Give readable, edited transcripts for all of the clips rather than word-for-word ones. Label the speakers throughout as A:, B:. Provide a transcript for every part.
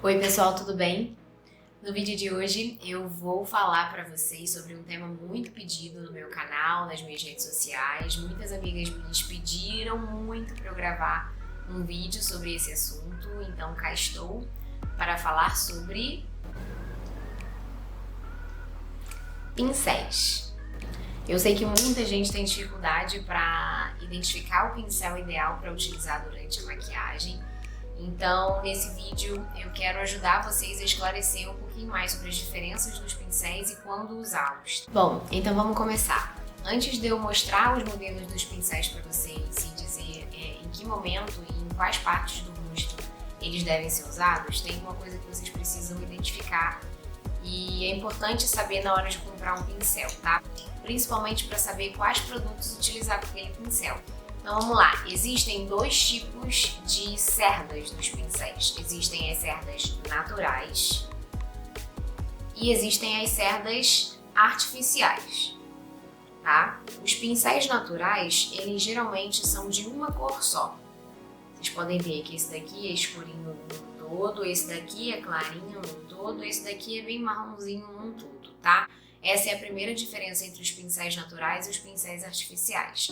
A: Oi pessoal, tudo bem? No vídeo de hoje eu vou falar para vocês sobre um tema muito pedido no meu canal, nas minhas redes sociais. Muitas amigas minhas pediram muito para eu gravar um vídeo sobre esse assunto, então cá estou para falar sobre pincéis. Eu sei que muita gente tem dificuldade para identificar o pincel ideal para utilizar durante a maquiagem. Então, nesse vídeo, eu quero ajudar vocês a esclarecer um pouquinho mais sobre as diferenças dos pincéis e quando usá-los. Bom, então vamos começar. Antes de eu mostrar os modelos dos pincéis para vocês e dizer em que momento e em quais partes do rosto eles devem ser usados, tem uma coisa que vocês precisam identificar e é importante saber na hora de comprar um pincel, tá? Principalmente para saber quais produtos utilizar com aquele pincel. Então vamos lá, existem dois tipos de cerdas dos pincéis. Existem as cerdas naturais e existem as cerdas artificiais, tá? Os pincéis naturais, eles geralmente são de uma cor só. Vocês podem ver que esse daqui é escurinho num todo, esse daqui é clarinho num todo, esse daqui é bem marronzinho num todo, tá? Essa é a primeira diferença entre os pincéis naturais e os pincéis artificiais.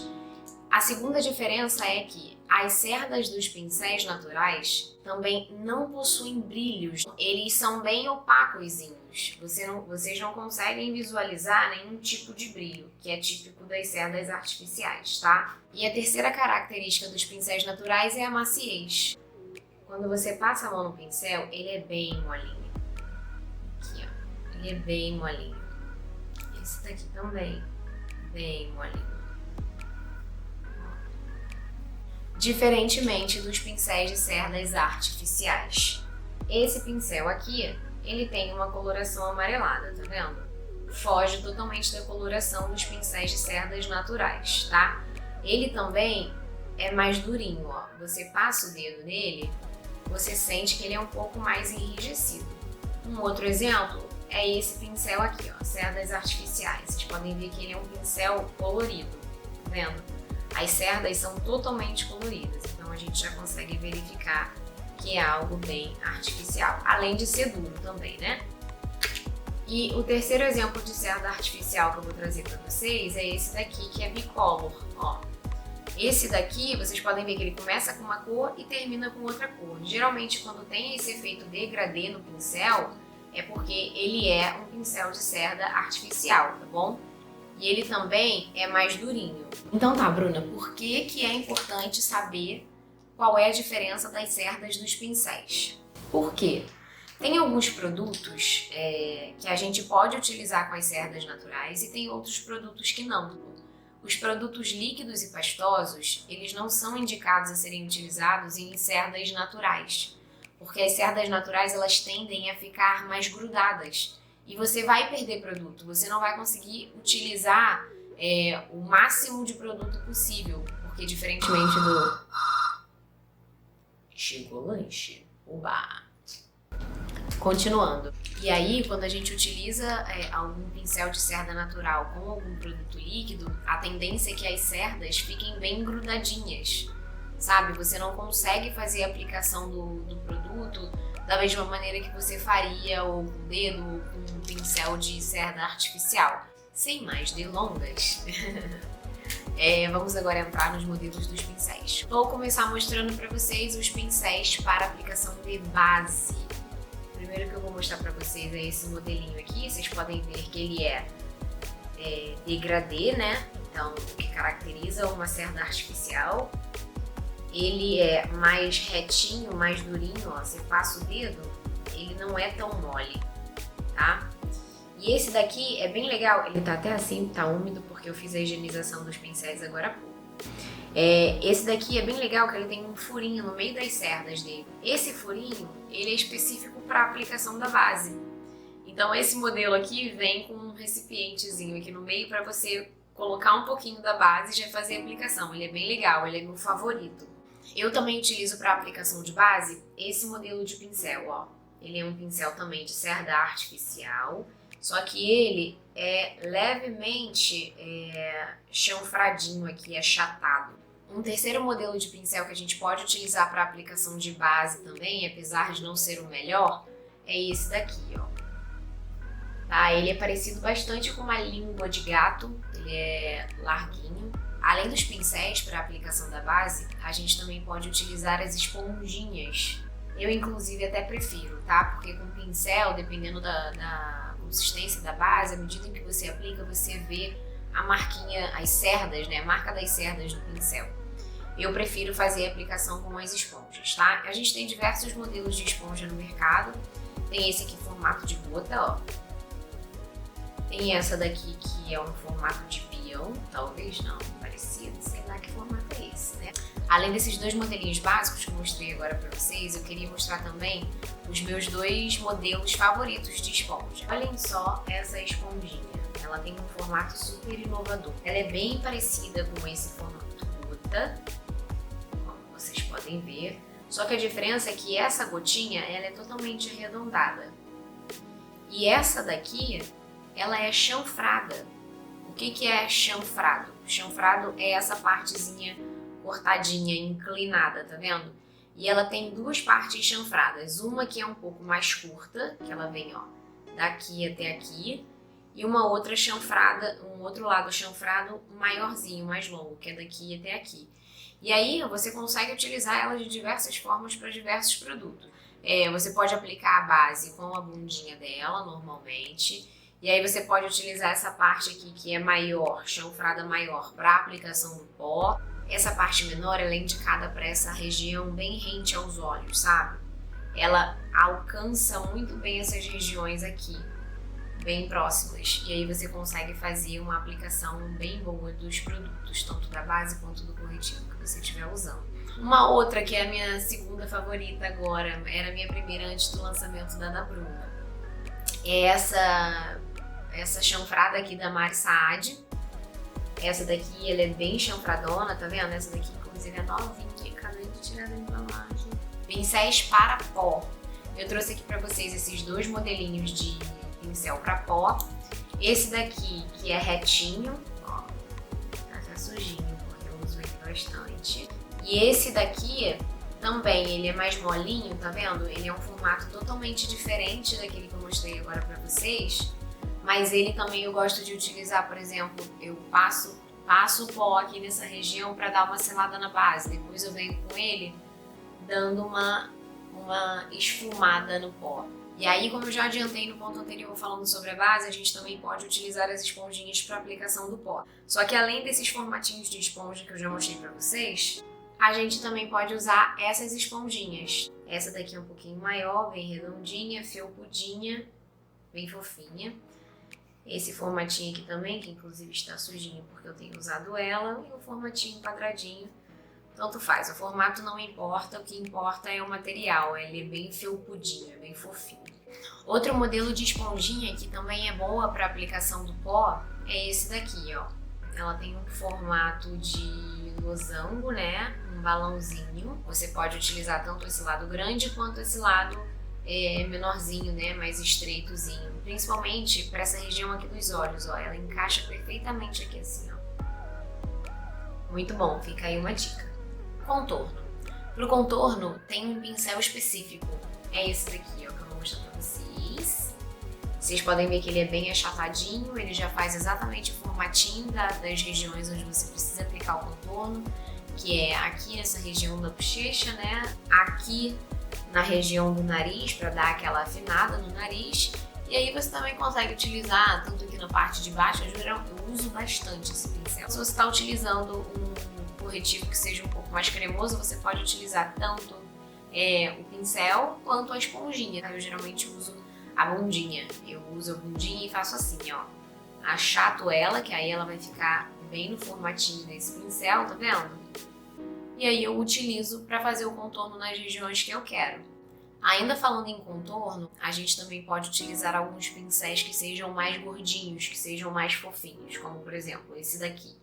A: A segunda diferença é que as cerdas dos pincéis naturais também não possuem brilhos, eles são bem opacozinhos. Vocês não conseguem visualizar nenhum tipo de brilho, que é típico das cerdas artificiais, tá? E a terceira característica dos pincéis naturais é a maciez. Quando você passa a mão no pincel, ele é bem molinho. Aqui, ó. Ele é bem molinho. Esse daqui também, bem molinho. Diferentemente dos pincéis de cerdas artificiais. Esse pincel aqui, ele tem uma coloração amarelada, tá vendo? Foge totalmente da coloração dos pincéis de cerdas naturais, tá? Ele também é mais durinho, ó. Você passa o dedo nele, você sente que ele é um pouco mais enrijecido. Um outro exemplo é esse pincel aqui, ó, cerdas artificiais. Vocês podem ver que ele é um pincel colorido, tá vendo? As cerdas são totalmente coloridas, então a gente já consegue verificar que é algo bem artificial, além de ser duro também, né? E o terceiro exemplo de cerda artificial que eu vou trazer para vocês é esse daqui, que é bicolor, ó. Esse daqui, vocês podem ver que ele começa com uma cor e termina com outra cor. Geralmente, quando tem esse efeito degradê no pincel, é porque ele é um pincel de cerda artificial, tá bom? E ele também é mais durinho. Então tá, Bruna, por que é importante saber qual é a diferença das cerdas dos pincéis? Por quê? Tem alguns produtos que a gente pode utilizar com as cerdas naturais e tem outros produtos que não. Os produtos líquidos e pastosos, eles não são indicados a serem utilizados em cerdas naturais, porque as cerdas naturais elas tendem a ficar mais grudadas. E você vai perder produto, você não vai conseguir utilizar o máximo de produto possível, porque diferentemente do... Chegou lanche, oba! Continuando. E aí, quando a gente utiliza algum pincel de cerda natural com algum produto líquido, a tendência é que as cerdas fiquem bem grudadinhas, sabe? Você não consegue fazer a aplicação do produto da mesma maneira que você faria ou com o dedo ou com um pincel de cerda artificial. Sem mais delongas, vamos agora entrar nos modelos dos pincéis. Vou começar mostrando para vocês os pincéis para aplicação de base. O primeiro que eu vou mostrar para vocês é esse modelinho aqui. Vocês podem ver que ele é degradê, né? Então, o que caracteriza uma cerda artificial. Ele é mais retinho, mais durinho, ó. Você passa o dedo, ele não é tão mole, tá? E esse daqui é bem legal, ele tá até assim, tá úmido porque eu fiz a higienização dos pincéis agora há pouco. Esse daqui é bem legal que ele tem um furinho no meio das cerdas dele. Esse furinho, ele é específico para aplicação da base. Então esse modelo aqui vem com um recipientezinho aqui no meio para você colocar um pouquinho da base e já fazer a aplicação. Ele é bem legal, ele é meu favorito. Eu também utilizo para aplicação de base esse modelo de pincel, ó. Ele é um pincel também de cerda artificial, só que ele é levemente chanfradinho aqui, achatado. Um terceiro modelo de pincel que a gente pode utilizar para aplicação de base também, apesar de não ser o melhor, é esse daqui, ó. Tá? Ele é parecido bastante com uma língua de gato, ele é larguinho. Além dos pincéis para aplicação da base, a gente também pode utilizar as esponjinhas. Eu, inclusive, até prefiro, tá? Porque com pincel, dependendo da consistência da base, à medida em que você aplica, você vê a marquinha, as cerdas, né? A marca das cerdas do pincel. Eu prefiro fazer a aplicação com as esponjas, tá? A gente tem diversos modelos de esponja no mercado. Tem esse aqui em formato de gota, ó. Tem essa daqui que é um formato de peão, talvez não, parecido, sei lá que formato é esse, né? Além desses dois modelinhos básicos que eu mostrei agora pra vocês, eu queria mostrar também os meus dois modelos favoritos de esponja. Olhem só essa esponjinha, ela tem um formato super inovador. Ela é bem parecida com esse formato gota, como vocês podem ver, só que a diferença é que essa gotinha, ela é totalmente arredondada. E essa daqui, ela é chanfrada. O que é chanfrado? Chanfrado é essa partezinha cortadinha, inclinada, tá vendo? E ela tem duas partes chanfradas. Uma que é um pouco mais curta, que ela vem, ó, daqui até aqui. E uma outra chanfrada, um outro lado chanfrado maiorzinho, mais longo, que é daqui até aqui. E aí você consegue utilizar ela de diversas formas para diversos produtos. Você pode aplicar a base com a bundinha dela, normalmente. E aí você pode utilizar essa parte aqui que é maior, chanfrada maior, para aplicação do pó. Essa parte menor, ela é indicada para essa região bem rente aos olhos, sabe? Ela alcança muito bem essas regiões aqui, bem próximas. E aí você consegue fazer uma aplicação bem boa dos produtos, tanto da base quanto do corretivo que você estiver usando. Uma outra que é a minha segunda favorita agora, era a minha primeira antes do lançamento da Ana Bruna. É essa chanfrada aqui da Mari Saad. Essa daqui, ela é bem chanfradona, tá vendo? Essa daqui, inclusive, é novinha, acabei de tirar da embalagem. Pincéis para pó. Eu trouxe aqui pra vocês esses dois modelinhos de pincel para pó. Esse daqui, que é retinho, ó, tá sujinho, porque eu uso ele bastante. E esse daqui, também, ele é mais molinho, tá vendo? Ele é um formato totalmente diferente daquele que eu mostrei agora pra vocês. Mas ele também eu gosto de utilizar, por exemplo, eu passo o pó aqui nessa região para dar uma selada na base. Depois eu venho com ele dando uma esfumada no pó. E aí, como eu já adiantei no ponto anterior falando sobre a base, a gente também pode utilizar as esponjinhas para aplicação do pó. Só que além desses formatinhos de esponja que eu já mostrei para vocês, a gente também pode usar essas esponjinhas. Essa daqui é um pouquinho maior, bem redondinha, felpudinha, bem fofinha. Esse formatinho aqui também, que inclusive está sujinho porque eu tenho usado ela, e o formatinho quadradinho, tanto faz. O formato não importa, o que importa é o material, ele é bem felpudinho, é bem fofinho. Outro modelo de esponjinha que também é boa para aplicação do pó é esse daqui, ó. Ela tem um formato de losango, né? Um balãozinho. Você pode utilizar tanto esse lado grande quanto esse lado menorzinho, né? Mais estreitozinho. Principalmente para essa região aqui dos olhos, ó. Ela encaixa perfeitamente aqui assim, ó. Muito bom, fica aí uma dica. Contorno. Pro contorno tem um pincel específico. É esse daqui, ó, que eu vou mostrar pra vocês. Vocês podem ver que ele é bem achatadinho, ele já faz exatamente o formatinho das regiões onde você precisa aplicar o contorno, que é aqui nessa região da bochecha, né? Aqui na região do nariz, para dar aquela afinada no nariz. E aí você também consegue utilizar, tanto aqui na parte de baixo, eu uso bastante esse pincel. Se você está utilizando um corretivo que seja um pouco mais cremoso, você pode utilizar tanto o pincel quanto a esponjinha. Eu geralmente uso a bundinha. Eu uso a bundinha e faço assim, ó. Achato ela, que aí ela vai ficar bem no formatinho desse pincel, tá vendo? E aí eu utilizo para fazer o contorno nas regiões que eu quero. Ainda falando em contorno, a gente também pode utilizar alguns pincéis que sejam mais gordinhos, que sejam mais fofinhos, como por exemplo esse daqui,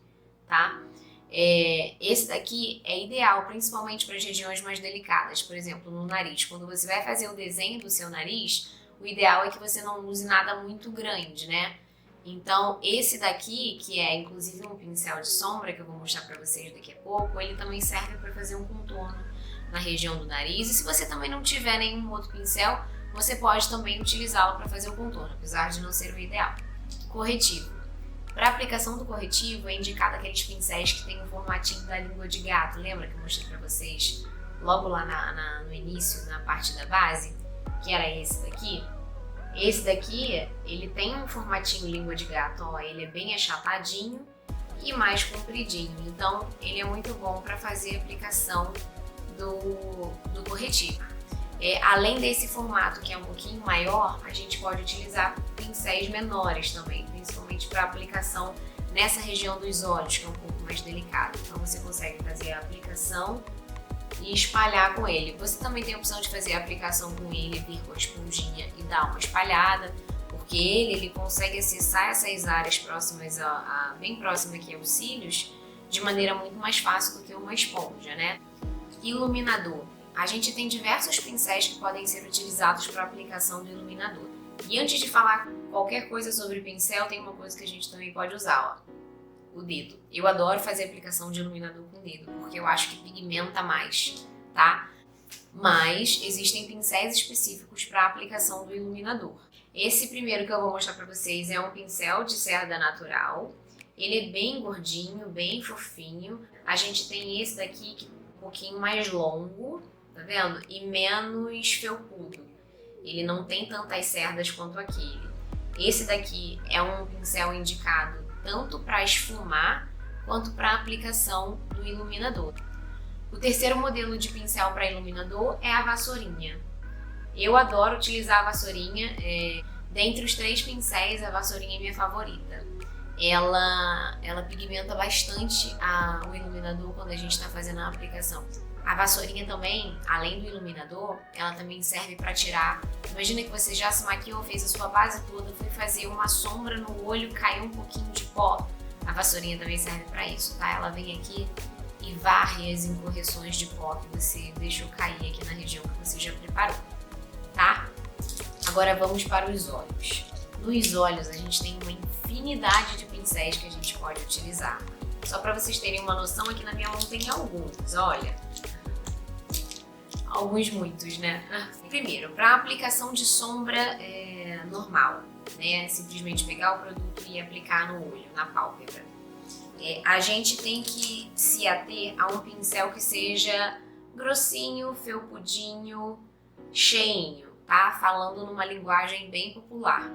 A: tá? Esse daqui é ideal principalmente para as regiões mais delicadas, por exemplo no nariz. Quando você vai fazer o desenho do seu nariz, o ideal é que você não use nada muito grande, né? Então, esse daqui, que é inclusive um pincel de sombra, que eu vou mostrar pra vocês daqui a pouco, ele também serve para fazer um contorno na região do nariz. E se você também não tiver nenhum outro pincel, você pode também utilizá-lo para fazer o contorno, apesar de não ser o ideal. Corretivo. Para aplicação do corretivo, é indicado aqueles pincéis que tem o formatinho da língua de gato. Lembra que eu mostrei para vocês logo lá no início, na parte da base? Que era esse daqui. Esse daqui, ele tem um formatinho língua de gato, ó, ele é bem achatadinho e mais compridinho. Então, ele é muito bom para fazer a aplicação do corretivo. Além desse formato, que é um pouquinho maior, a gente pode utilizar pincéis menores também, principalmente para aplicação nessa região dos olhos, que é um pouco mais delicado. Então, você consegue fazer a aplicação e espalhar com ele. Você também tem a opção de fazer a aplicação com ele, vir com a esponjinha e dar uma espalhada, porque ele consegue acessar essas áreas próximas, bem próxima aqui aos cílios, de maneira muito mais fácil do que uma esponja, né? Iluminador. A gente tem diversos pincéis que podem ser utilizados para aplicação do iluminador. E antes de falar qualquer coisa sobre pincel, tem uma coisa que a gente também pode usar, ó. O dedo. Eu adoro fazer aplicação de iluminador com o dedo, porque eu acho que pigmenta mais, tá? Mas existem pincéis específicos para aplicação do iluminador. Esse primeiro que eu vou mostrar para vocês é um pincel de cerda natural. Ele é bem gordinho, bem fofinho. A gente tem esse daqui que é um pouquinho mais longo, tá vendo? E menos felpudo. Ele não tem tantas cerdas quanto aquele. Esse daqui é um pincel indicado tanto para esfumar quanto para aplicação do iluminador. O terceiro modelo de pincel para iluminador é a vassourinha. Eu adoro utilizar a vassourinha. Dentre os 3 pincéis, a vassourinha é minha favorita. Ela pigmenta bastante o iluminador quando a gente está fazendo a aplicação. A vassourinha também, além do iluminador, ela também serve para tirar. Imagina que você já se maquiou, fez a sua base toda, foi fazer uma sombra no olho, caiu um pouquinho de pó. A vassourinha também serve para isso, tá? Ela vem aqui e varre as incorreções de pó que você deixou cair aqui na região que você já preparou, tá? Agora vamos para os olhos. Nos olhos a gente tem uma infinidade de pincéis que a gente pode utilizar. Só para vocês terem uma noção, aqui na minha mão tem alguns, olha. Alguns muitos, né? Primeiro, para aplicação de sombra normal, né? Simplesmente pegar o produto e aplicar no olho, na pálpebra. A gente tem que se ater a um pincel que seja grossinho, felpudinho, cheinho, tá? Falando numa linguagem bem popular.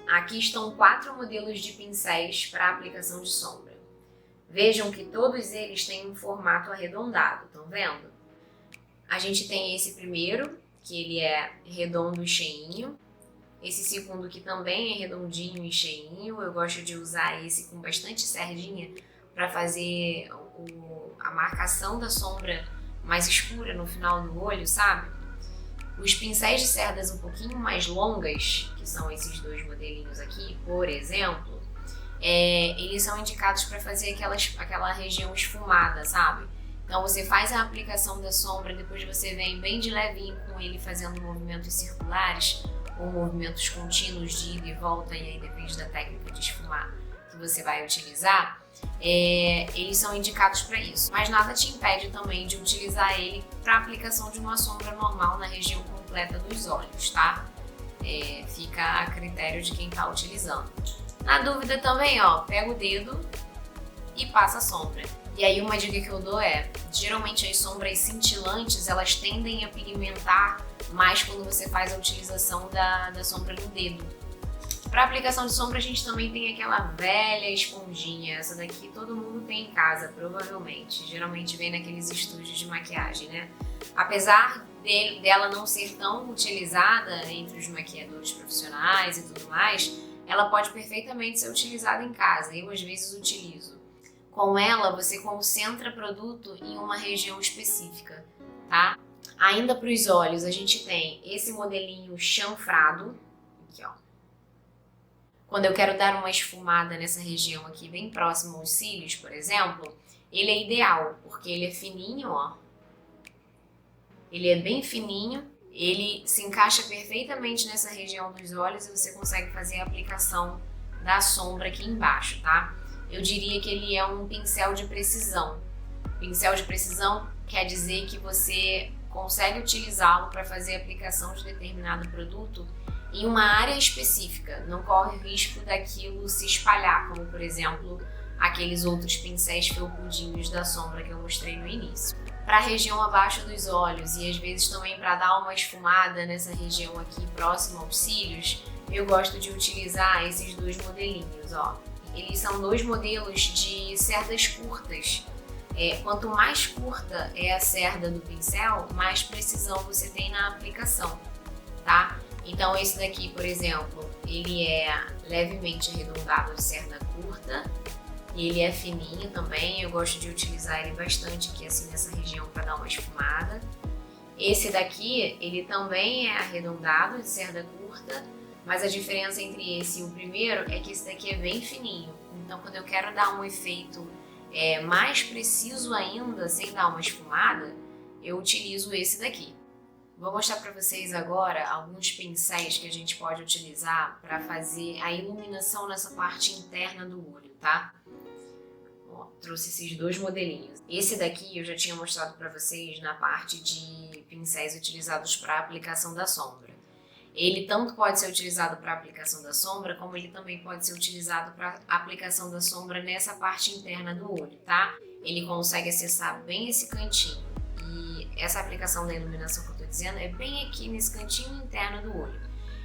A: Aqui estão 4 modelos de pincéis para aplicação de sombra. Vejam que todos eles têm um formato arredondado, estão vendo? A gente tem esse primeiro, que ele é redondo e cheinho. Esse segundo que também é redondinho e cheinho. Eu gosto de usar esse com bastante sardinha para fazer a marcação da sombra mais escura no final do olho, sabe? Os pincéis de cerdas um pouquinho mais longas, que são esses 2 modelinhos aqui, por exemplo, eles são indicados para fazer aquela região esfumada, sabe? Então você faz a aplicação da sombra, depois você vem bem de levinho com ele fazendo movimentos circulares ou movimentos contínuos de ida e volta, e aí depende da técnica de esfumar que você vai utilizar. Eles são indicados para isso, mas nada te impede também de utilizar ele para aplicação de uma sombra normal na região completa dos olhos, tá? Fica a critério de quem está utilizando. Na dúvida também, ó, pega o dedo e passa a sombra. E aí uma dica que eu dou geralmente as sombras cintilantes, elas tendem a pigmentar mais quando você faz a utilização da sombra no dedo. Para aplicação de sombra a gente também tem aquela velha esponjinha, essa daqui todo mundo tem em casa, provavelmente. Geralmente vem naqueles estúdios de maquiagem, né? Apesar dela não ser tão utilizada entre os maquiadores profissionais e tudo mais, ela pode perfeitamente ser utilizada em casa. Eu às vezes utilizo. Com ela, você concentra produto em uma região específica, tá? Ainda para os olhos, a gente tem esse modelinho chanfrado, aqui ó. Quando eu quero dar uma esfumada nessa região aqui, bem próximo aos cílios, por exemplo, ele é ideal, porque ele é fininho, ó. Ele é bem fininho, ele se encaixa perfeitamente nessa região dos olhos e você consegue fazer a aplicação da sombra aqui embaixo, tá? Eu diria que ele é um pincel de precisão. Pincel de precisão quer dizer que você consegue utilizá-lo para fazer a aplicação de determinado produto em uma área específica, não corre o risco daquilo se espalhar, como por exemplo aqueles outros pincéis felpudinhos da sombra que eu mostrei no início. Para a região abaixo dos olhos e às vezes também para dar uma esfumada nessa região aqui próxima aos cílios, eu gosto de utilizar esses dois modelinhos, ó. Eles são dois modelos de cerdas curtas. Quanto mais curta é a cerda do pincel, mais precisão você tem na aplicação, tá? Então esse daqui, por exemplo, ele é levemente arredondado de cerda curta e ele é fininho também, eu gosto de utilizar ele bastante aqui assim nessa região para dar uma esfumada. Esse daqui, ele também é arredondado de cerda curta, mas a diferença entre esse e o primeiro é que esse daqui é bem fininho. Então quando eu quero dar um efeito mais preciso ainda, sem dar uma esfumada, eu utilizo esse daqui. Vou mostrar para vocês agora alguns pincéis que a gente pode utilizar para fazer a iluminação nessa parte interna do olho, tá? Ó, trouxe esses dois modelinhos. Esse daqui eu já tinha mostrado para vocês na parte de pincéis utilizados para aplicação da sombra. Ele tanto pode ser utilizado para aplicação da sombra, como ele também pode ser utilizado para aplicação da sombra nessa parte interna do olho, tá? Ele consegue acessar bem esse cantinho. E essa aplicação da iluminação que eu tô dizendo é bem aqui nesse cantinho interno do olho.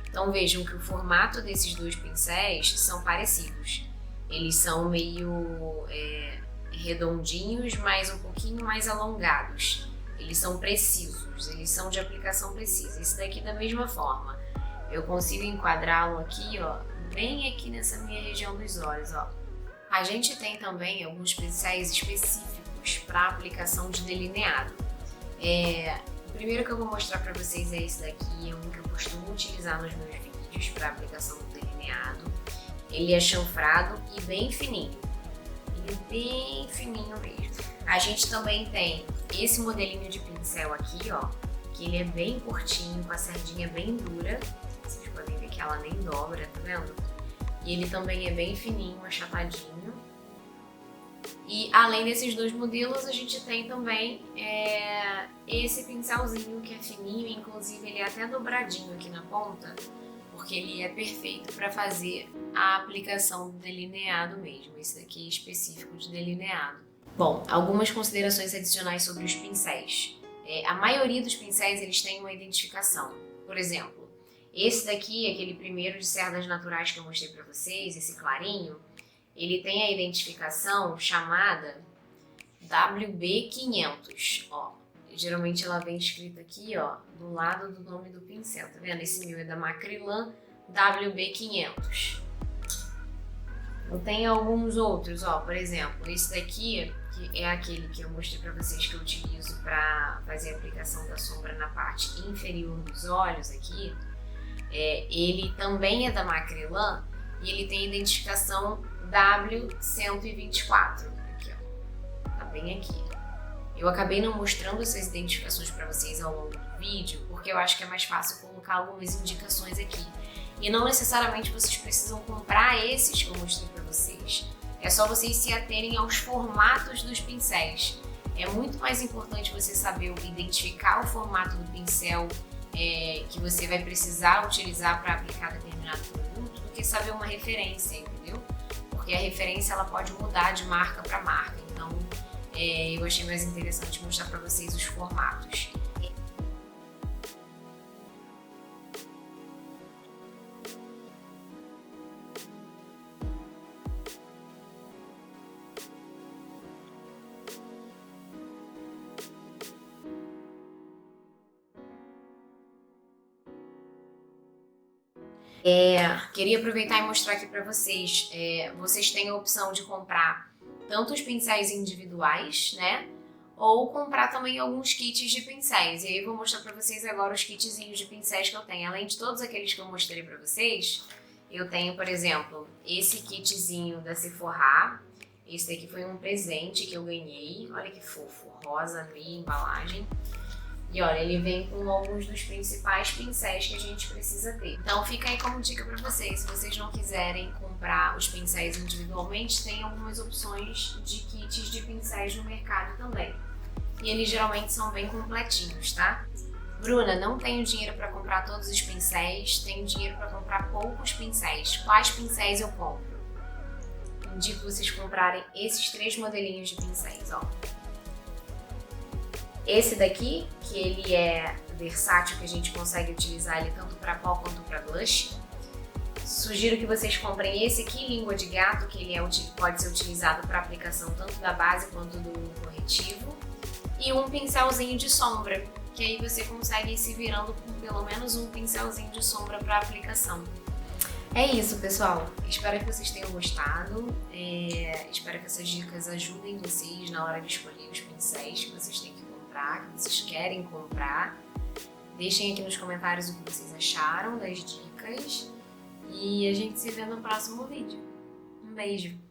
A: Então vejam que o formato desses dois pincéis são parecidos. Eles são meio redondinhos, mas um pouquinho mais alongados. Eles são precisos, eles são de aplicação precisa. Esse daqui da mesma forma. Eu consigo enquadrá-lo aqui, ó, bem aqui nessa minha região dos olhos, ó. A gente tem também alguns pincéis específicos para aplicação de delineado. O primeiro que eu vou mostrar para vocês é esse daqui, é um que eu costumo utilizar nos meus vídeos para aplicação do delineado. Ele é chanfrado e bem fininho. Ele é bem fininho mesmo. A gente também tem esse modelinho de pincel aqui, ó, que ele é bem curtinho, com a sardinha bem dura. Vocês podem ver que ela nem dobra, tá vendo? E ele também é bem fininho, achatadinho. E além desses dois modelos, a gente tem também esse pincelzinho que é fininho, inclusive ele é até dobradinho aqui na ponta, porque ele é perfeito para fazer a aplicação do delineado mesmo. Esse daqui é específico de delineado. Bom, algumas considerações adicionais sobre os pincéis. A maioria dos pincéis eles têm uma identificação. Por exemplo, esse daqui, aquele primeiro de cerdas naturais que eu mostrei para vocês, esse clarinho, ele tem a identificação chamada WB500. Ó, geralmente ela vem escrita aqui, ó, do lado do nome do pincel, tá vendo? Esse meu é da Macrylan WB500. Eu tenho alguns outros, ó, por exemplo, esse daqui, que é aquele que eu mostrei para vocês que eu utilizo para fazer a aplicação da sombra na parte inferior dos olhos aqui. Ele também é da Macrylan e ele tem identificação W124, aqui, ó, tá bem aqui. Eu acabei não mostrando essas identificações para vocês ao longo do vídeo, porque eu acho que é mais fácil colocar algumas indicações aqui. E não necessariamente vocês precisam comprar esses que eu mostrei para vocês. É só vocês se aterem aos formatos dos pincéis. É muito mais importante você saber identificar o formato do pincel que você vai precisar utilizar para aplicar determinado produto do que saber uma referência, entendeu? Porque a referência ela pode mudar de marca para marca. Então, eu achei mais interessante mostrar para vocês os formatos. Queria aproveitar e mostrar aqui para vocês. Vocês têm a opção de comprar tanto os pincéis individuais, né? Ou comprar também alguns kits de pincéis. E aí eu vou mostrar para vocês agora os kitzinhos de pincéis que eu tenho. Além de todos aqueles que eu mostrei para vocês, eu tenho, por exemplo, esse kitzinho da Sephora. Esse daqui foi um presente que eu ganhei. Olha que fofo, rosa, meia embalagem. E olha, ele vem com alguns dos principais pincéis que a gente precisa ter. Então fica aí como dica para vocês, se vocês não quiserem comprar os pincéis individualmente, tem algumas opções de kits de pincéis no mercado também. E eles geralmente são bem completinhos, tá? Bruna, não tenho dinheiro para comprar todos os pincéis, tenho dinheiro para comprar poucos pincéis. Quais pincéis eu compro? Indico vocês comprarem esses 3 modelinhos de pincéis, ó. Esse daqui, que ele é versátil, que a gente consegue utilizar ele tanto para pó quanto para blush. Sugiro que vocês comprem esse aqui, língua de gato, que ele pode ser utilizado para aplicação tanto da base quanto do corretivo. E um pincelzinho de sombra, que aí você consegue ir se virando com pelo menos um pincelzinho de sombra para aplicação. É isso, pessoal. Espero que vocês tenham gostado. Espero que essas dicas ajudem vocês na hora de escolher os pincéis que vocês têm que comprar, que vocês querem comprar. Deixem aqui nos comentários o que vocês acharam das dicas. E a gente se vê no próximo vídeo. Um beijo!